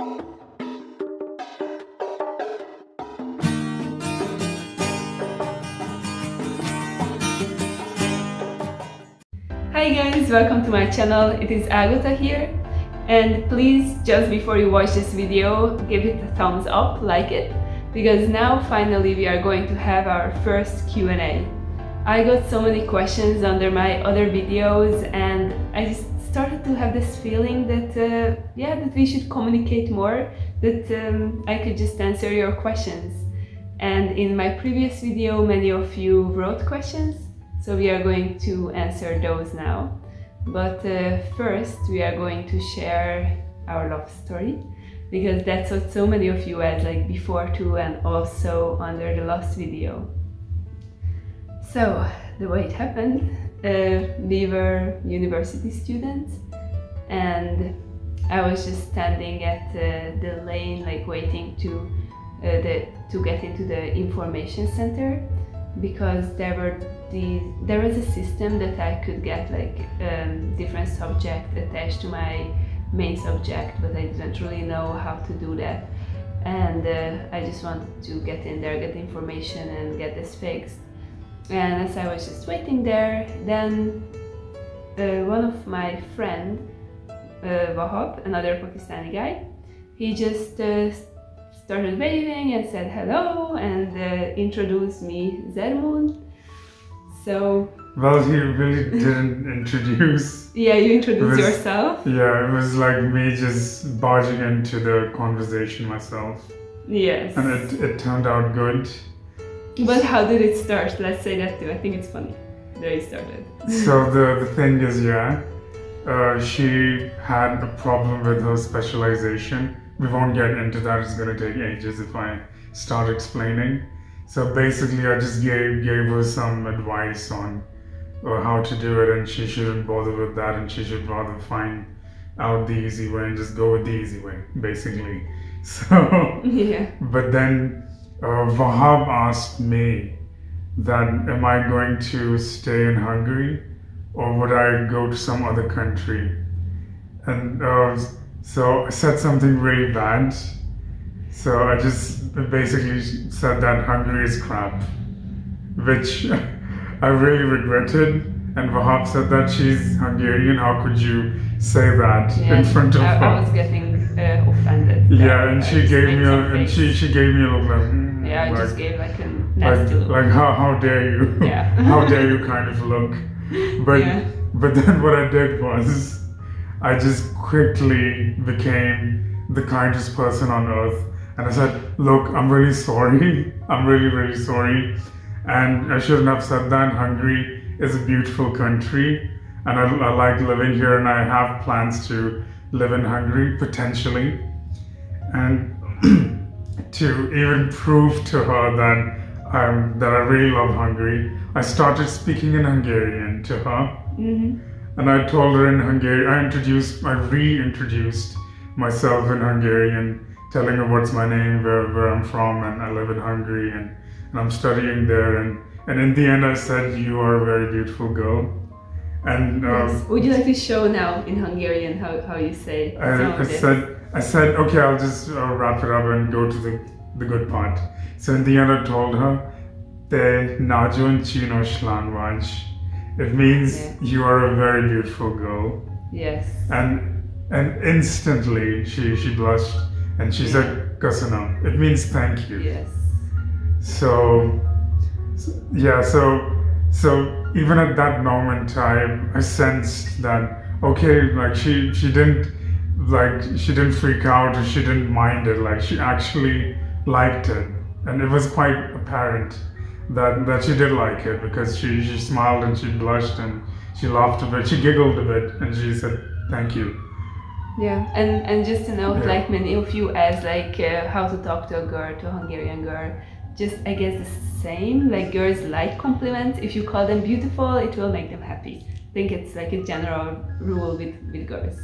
Hi guys, welcome to my channel. It is Ágota here, and please, just before you watch this video, give it a thumbs up, like it, because now finally we are going to have our first Q&A. I got so many questions under my other videos, and I just started to have this feeling that that we should communicate more, that I could just answer your questions. And in my previous video, many of you wrote questions, so we are going to answer those now. But first we are going to share our love story, because that's what so many of you asked, like before too, and also under the last video. So the way it happened, we were university students, and I was just standing at the lane, like waiting to get into the information center, because there was a system that I could get like different subject attached to my main subject, but I didn't really know how to do that, and I just wanted to get in there, get information and get this fixed. And as I was just waiting there, then one of my friend, Wahab, another Pakistani guy, he just started waving and said hello and introduced me Zermun. So well, he really didn't introduce. Yeah, you introduced yourself. Yeah, it was like me just barging into the conversation myself. Yes. And it turned out good. But how did it start? Let's say that too. I think it's funny that it started. So the thing is, she had a problem with her specialization. We won't get into that, it's gonna take ages if I start explaining. So basically I just gave her some advice on how to do it, and she shouldn't bother with that, and she should rather find out the easy way and just go with the easy way, basically. So, yeah. But then Wahab asked me that am I going to stay in Hungary or would I go to some other country? And so I said something really bad. So I just basically said that Hungary is crap, which I really regretted. And Wahab said that she's Hungarian, how could you say that in front of her? I was getting offended. Yeah, and she gave me a look like yeah, I just gave like a nasty look. Like how dare you? Yeah. How dare you kind of look. But then what I did was I just quickly became the kindest person on earth, and I said, look, I'm really sorry. I'm really, really sorry. And I shouldn't have said that. Hungary is a beautiful country, and I like living here, and I have plans to live in Hungary, potentially. And to even prove to her that I really love Hungary, I started speaking in Hungarian to her. Mm-hmm. And I told her in Hungarian, I reintroduced myself in Hungarian, telling her what's my name, where I'm from, and I live in Hungary, and I'm studying there. And in the end I said, you are a very beautiful girl. And yes. Would you like to show now in Hungarian how you say I said, okay, I'll just wrap it up and go to the good part. So in the end I told her, Te nagyon csinos lány vagy. It means you are a very beautiful girl. Yes. And instantly she blushed and she said Köszönöm. It means thank you. Yes. So even at that moment I sensed that okay, like she didn't freak out, or she didn't mind it, like she actually liked it. And it was quite apparent that she did like it, because she smiled and she blushed and she laughed a bit, she giggled a bit, and she said thank you. Yeah, and just to note, like many of you asked like how to talk to a girl, to a Hungarian girl. Just I guess the same, like girls like compliments. If you call them beautiful, it will make them happy. I think it's like a general rule with girls.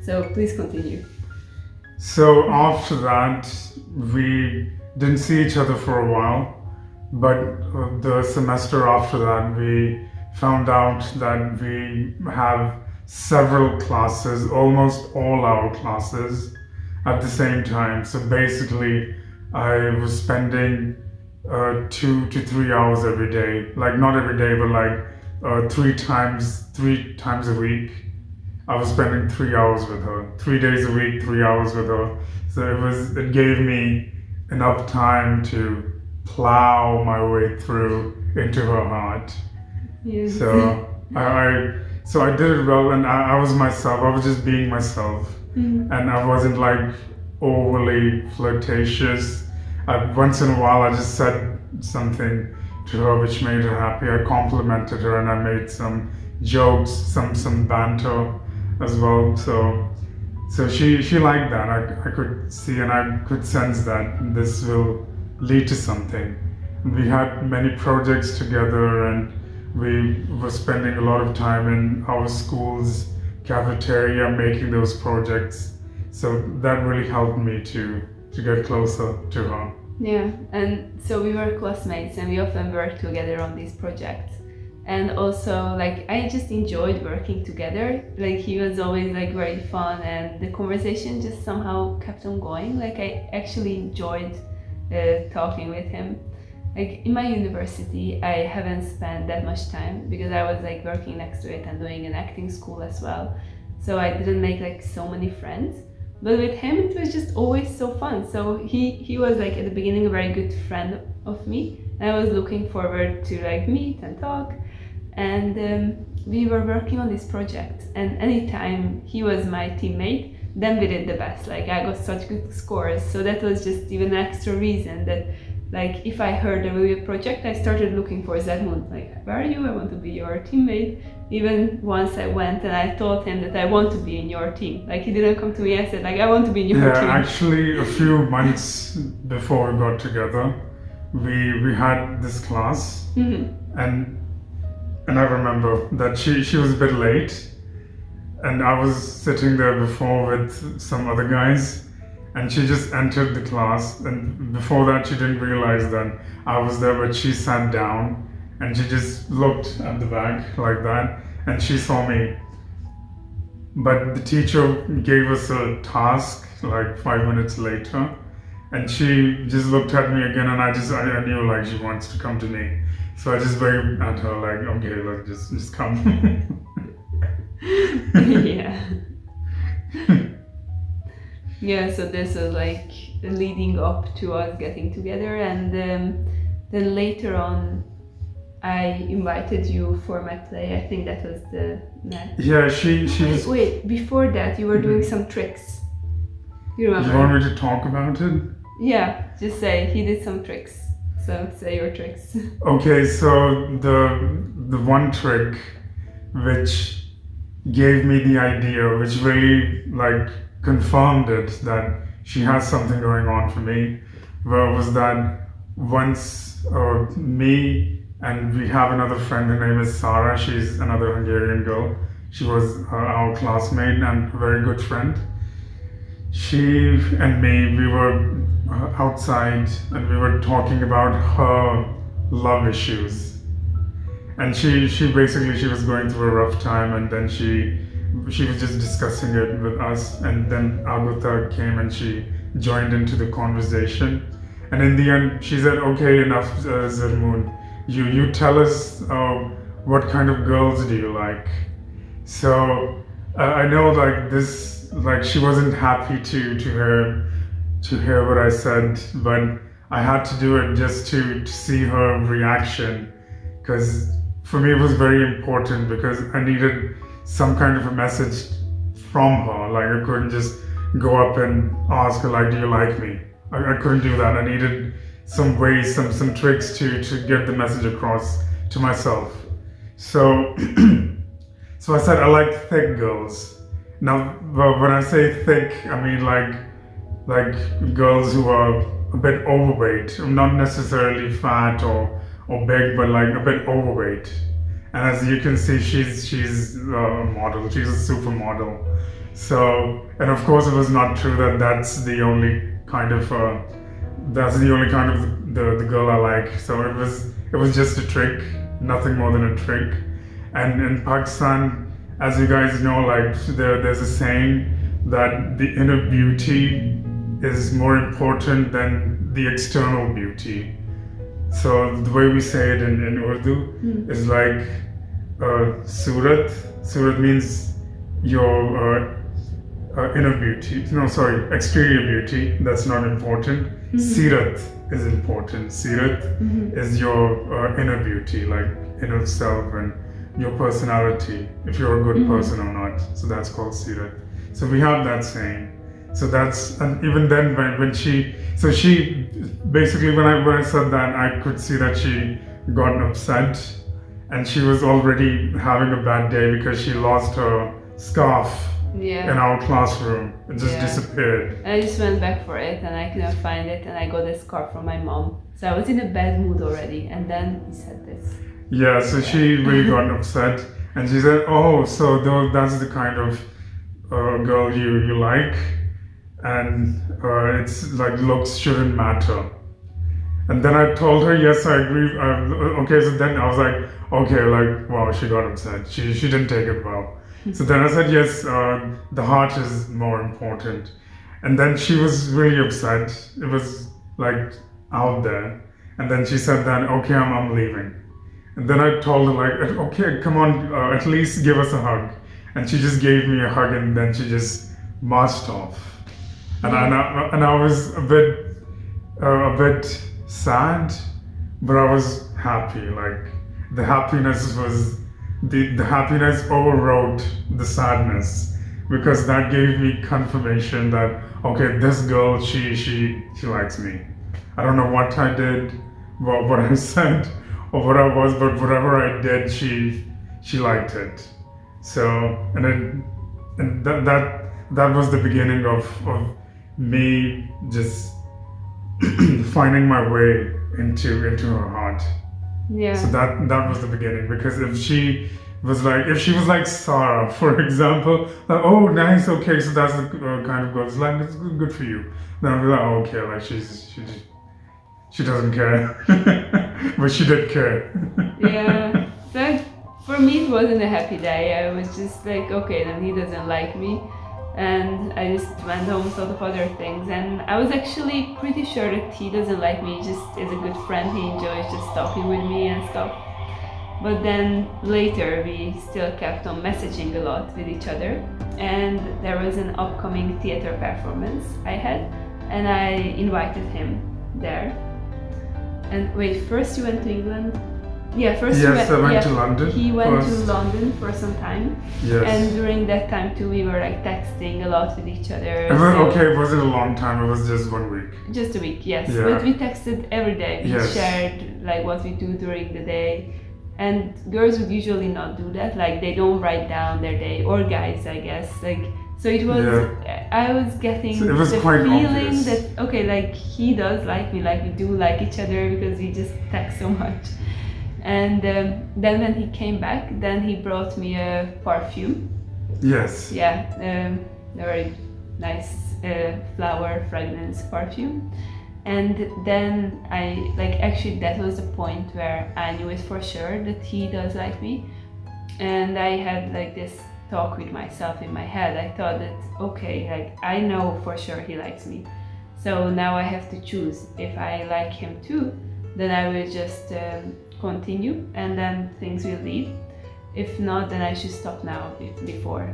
So please continue. So after that, we didn't see each other for a while, but the semester after that, we found out that we have several classes, almost all our classes, at the same time. So basically, I was spending 2 to 3 hours every day. Like not every day, but like three times a week. I was spending 3 hours with her. 3 days a week, 3 hours with her. So it gave me enough time to plow my way through into her heart. Yes. So I did it well, and I was myself. I was just being myself, and I wasn't like overly flirtatious. Once in a while, I just said something to her which made her happy. I complimented her, and I made some jokes, some banter as well. So she liked that. I could see and I could sense that this will lead to something. We had many projects together, and we were spending a lot of time in our school's cafeteria making those projects. So that really helped me to get closer to her. Yeah, and so we were classmates and we often worked together on these projects. And also, like, I just enjoyed working together. Like, he was always like very fun, and the conversation just somehow kept on going. Like, I actually enjoyed talking with him. Like, in my university, I haven't spent that much time because I was like working next to it and doing an acting school as well. So I didn't make like so many friends. But with him, it was just always so fun. So he was like at the beginning a very good friend of me. And I was looking forward to like meet and talk. And we were working on this project. And anytime he was my teammate, then we did the best. Like, I got such good scores. So that was just even an extra reason that, like, if I heard there will be a project, I started looking for Zedmund. Like, where are you? I want to be your teammate. Even once I went and I told him that I want to be in your team. Like, he didn't come to me. I said, like, I want to be in your team. Yeah, actually, a few months before we got together, we had this class, and I remember that she was a bit late, and I was sitting there before with some other guys, and she just entered the class, and before that she didn't realize that I was there, but she sat down and she just looked at the back like that, and she saw me. But the teacher gave us a task like 5 minutes later, and she just looked at me again, and I knew like she wants to come to me. So I just waved at her like, okay, like just come. Yeah. Yeah, so this was like leading up to us getting together, and then later on I invited you for my play. I think that was the next. Yeah, she was. Wait, before that you were doing some tricks. You remember? You want me to talk about it? Yeah, just say he did some tricks. So say your tricks. Okay, so the one trick which gave me the idea, which really like confirmed it that she has something going on for me, was that once me and we have another friend, her name is Sarah, she's another Hungarian girl. She was our classmate and a very good friend. She and me, we were outside and we were talking about her love issues, and she was going through a rough time, and then she was just discussing it with us, and then Ágota came and she joined into the conversation, and in the end she said, okay, enough, Zermoon, you tell us what kind of girls do you like. So I know like this, like she wasn't happy to hear what I said, but I had to do it just to see her reaction, because for me it was very important, because I needed some kind of a message from her. Like, I couldn't just go up and ask her like, do you like me? I couldn't do that. I needed some ways, some tricks to get the message across to myself. So so I said I like thick girls. Now when I say thick, I mean like girls who are a bit overweight, not necessarily fat or big, but like a bit overweight. And as you can see, she's a model. She's a supermodel. So, and of course, it was not true that that's the only kind of the girl I like. So it was just a trick, nothing more than a trick. And in Pakistan, as you guys know, like there's a saying that the inner beauty is more important than the external beauty. So the way we say it in Urdu is like surat. Surat means your inner beauty. No, sorry, exterior beauty. That's not important. Sirat is important. Sirat is your inner beauty, like inner self and your personality, if you're a good person or not. So that's called sirat. So we have that saying. So that's, and even then when she basically when I said that, I could see that she got upset, and she was already having a bad day because she lost her scarf in our classroom. It just disappeared. And I just went back for it and I couldn't find it, and I got a scarf from my mom. So I was in a bad mood already, and then he said this. Yeah, so she really got upset, and she said, "Oh, so that's the kind of girl you like, and it's like looks shouldn't matter." And then I told her, "Yes, I agree." Okay, so then I was like, "Okay, like wow, she got upset. She didn't take it well." So then I said, "Yes, the heart is more important." And then she was really upset. It was like out there, and then she said, "Then okay, I'm leaving." And then I told her like, "Okay, come on, at least give us a hug." And she just gave me a hug, and then she just marched off. And I was a bit sad, but I was happy. Like the happiness was the happiness overrode the sadness, because that gave me confirmation that okay, this girl she likes me. I don't know what I did, what I said, or what I was, but whatever I did, she liked it. So and that was the beginning of me just finding my way into her heart. Yeah. So that was the beginning, because if she was like Sarah, for example, like, oh nice, okay, so that's the kind of girl. It's like it's good for you. Then I'll be like, oh, okay, like she doesn't care, but she did care. Yeah. So for me, it wasn't a happy day. I was just like, okay, then he doesn't like me. And I just went home, thought of other things, and I was actually pretty sure that he doesn't like me, just is a good friend, he enjoys just talking with me and stuff. But then later we still kept on messaging a lot with each other, and there was an upcoming theater performance I had, and I invited him there. And wait, first you went to England? Yeah, first yes, I went to London. He went first. to London for some time. Yes. And during that time too, we were like texting a lot with each other. Okay, it wasn't a long time, it was just 1 week. Just a week, yes. Yeah. But we texted every day. We shared like what we do during the day. And girls would usually not do that, like they don't write down their day, or guys, I guess. Like so it was I was getting so it was the quite feeling obvious. that okay, like he does like me, like we do like each other because we just text so much. And then when he came back, then he brought me a perfume. Yes. Yeah, a very nice flower fragrance perfume. And then I actually that was the point where I knew it for sure that he does like me. And I had like this talk with myself in my head. I thought that okay, like I know for sure he likes me. So now I have to choose. If I like him too, then I will just continue, and then things will lead. If not, then I should stop now before.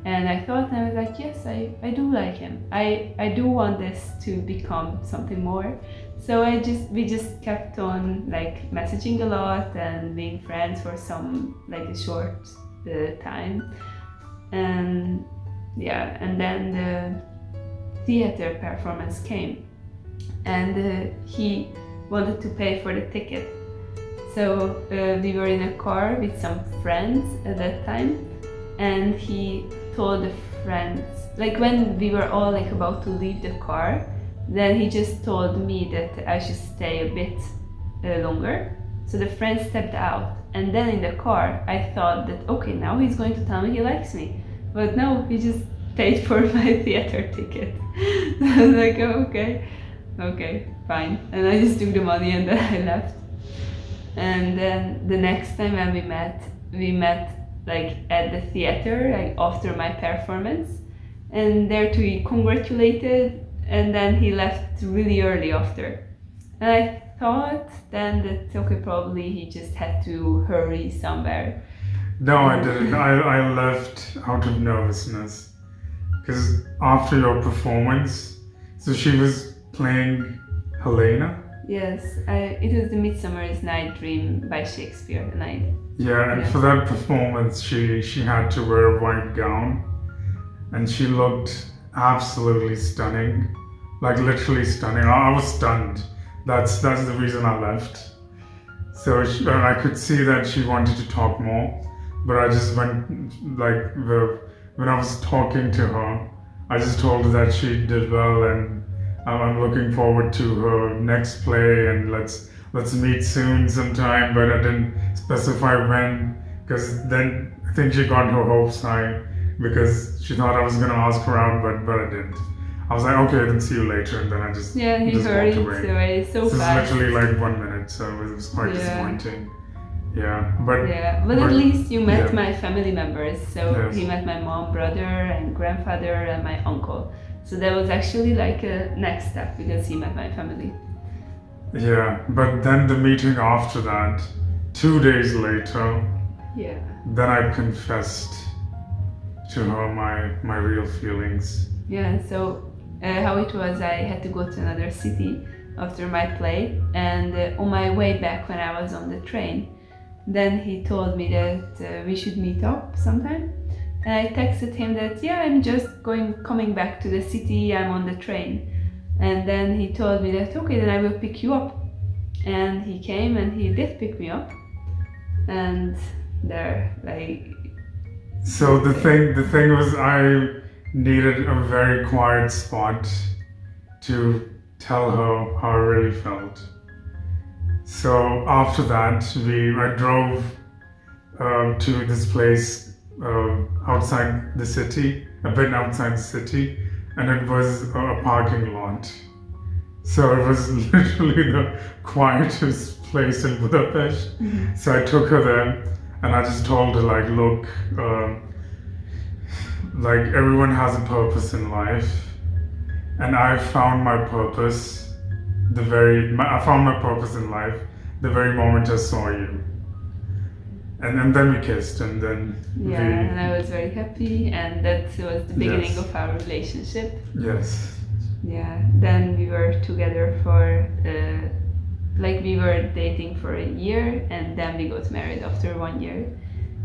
And I thought, and I was like, yes, I do like him. I do want this to become something more. So we just kept on like messaging a lot and being friends for some like a short time. And yeah, and then the theater performance came, and he wanted to pay for the ticket. So we were in a car with some friends at that time, and he told the friends, like when we were all like about to leave the car, then he just told me that I should stay a bit longer. So the friend stepped out, and then in the car I thought that okay, now he's going to tell me he likes me, but no, he just paid for my theater ticket. So I was like, oh, okay, fine, and I just took the money and then I left. And then the next time when we met like at the theater, like after my performance, and there too he congratulated, and then he left really early after. And I thought then that okay, probably he just had to hurry somewhere. No, I didn't. I left out of nervousness because after your performance, so she was playing Helena. Yes, it was the Midsummer's Night Dream by Shakespeare, and Yeah, and for that performance, she had to wear a white gown, and she looked absolutely stunning, like literally stunning. I was stunned. That's the reason I left. So I could see that she wanted to talk more, but I just went like when I was talking to her, I just told her that she did well, and I'm looking forward to her next play, and let's meet soon sometime. But I didn't specify when, because then I think she got her hopes high because she thought I was gonna ask her out, but I didn't. I was like, okay, then see you later, and then I just he hurried away so this fast. is literally like 1 minute, so it was quite disappointing. Yeah, but at least you met my family members. So Yes. he met my mom, brother, and grandfather, and my uncle. So that was actually like a next step because he met my family. Yeah, but then the meeting after that, 2 days later, then I confessed to her my real feelings. Yeah, so how it was, I had to go to another city after my play, and on my way back when I was on the train, then he told me that we should meet up sometime. And I texted him that I'm just coming back to the city, I'm on the train. And then he told me that okay, then I will pick you up. And he came and he did pick me up. And there, like. So the thing was, I needed a very quiet spot to tell her how I really felt. So after that, I drove to this place outside the city, a bit outside the city, and it was a parking lot. So it was literally the quietest place in Budapest. Mm-hmm. So I took her there, and I just told her like, look, like everyone has a purpose in life, and I found my purpose. I found my purpose in life the very moment I saw you. And then we kissed, and then and I was very happy, and that was the beginning Yes. of our relationship. Yes. Yeah, then we were together for we were dating for a year, and then we got married after 1 year.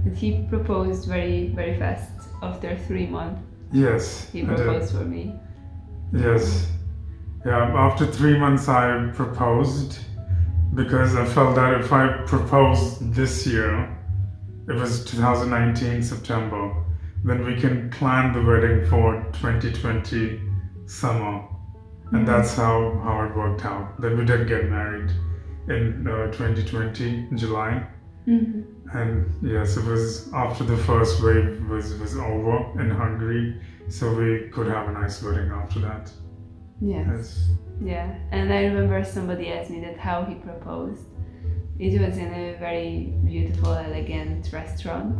And he proposed very, very fast. After 3 months, Yes. he proposed for me. Yes. Yeah, after 3 months I proposed because I felt that if I proposed this year, it was 2019 September, then we can plan the wedding for 2020 summer. And that's how it worked out. Then we did get married in 2020 July. Mm-hmm. And yes, it was after the first wave was over in Hungary, so we could have a nice wedding after that. Yes. Yeah, and I remember somebody asked me that how he proposed. It was in a very beautiful, elegant restaurant,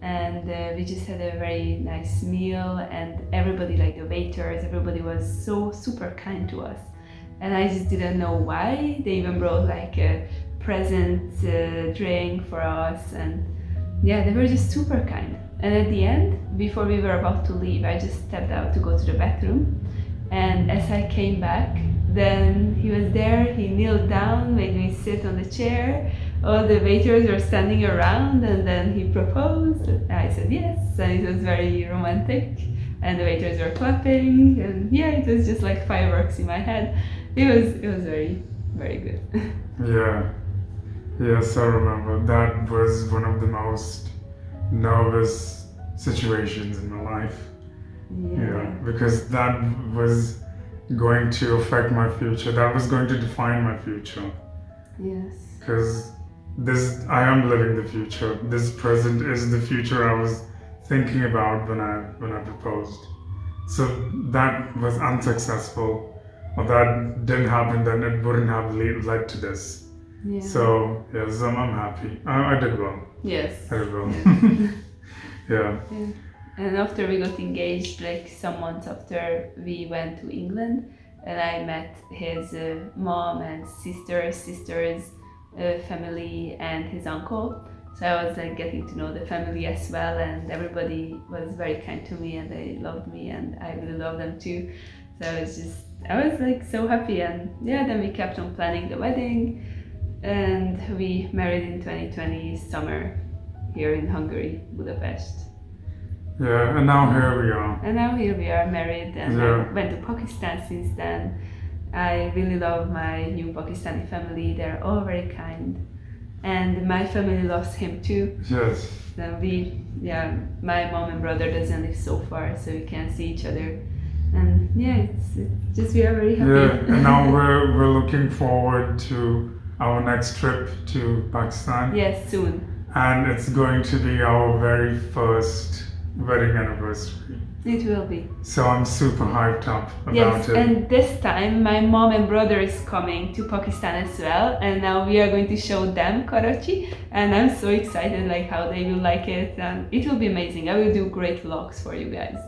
and we just had a very nice meal, and everybody, like the waiters, everybody was so super kind to us, and I just didn't know why. They even brought like a present drink for us, and they were just super kind. And at the end, before we were about to leave, I just stepped out to go to the bathroom, and as I came back, then he was there, he kneeled down, made me sit on the chair, all the waiters were standing around, and then he proposed. I said yes, and it was very romantic, and the waiters were clapping, and it was just like fireworks in my head. It was very, very good. Yes, I remember. That was one of the most nervous situations in my life. Because that was going to affect my future. That was going to define my future. Yes. Because I am living the future. This present is the future I was thinking about when I proposed. So that was unsuccessful, or that didn't happen, then it wouldn't have led to this. Yeah. So yes, I'm happy. I did well. Yes. I did well. Yeah. Yeah. And after we got engaged, like some months after, we went to England, and I met his mom and sister's family, and his uncle. So I was like getting to know the family as well, and everybody was very kind to me, and they loved me, and I really loved them too. So I was like so happy, and yeah, then we kept on planning the wedding, and we married in 2020 summer here in Hungary, Budapest. Yeah, and now here we are. And now here we are married, and I went to Pakistan since then. I really love my new Pakistani family. They're all very kind, and my family loves him too. Yes. So my mom and brother doesn't live so far, so we can see each other. And yeah, it's just we are very happy. Yeah, and now we're looking forward to our next trip to Pakistan. Yes, soon. And it's going to be our very first wedding anniversary. It will be. So I'm super hyped up about yes, it. And this time my mom and brother is coming to Pakistan as well, and now we are going to show them Karachi, and I'm so excited like how they will like it, and it will be amazing. I will do great vlogs for you guys.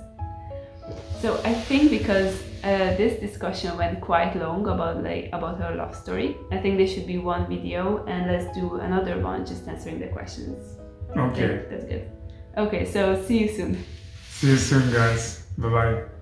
So I think because this discussion went quite long about our love story, I think there should be one video, and let's do another one just answering the questions. Okay. That's good. Okay, so see you soon. See you soon, guys. Bye-bye.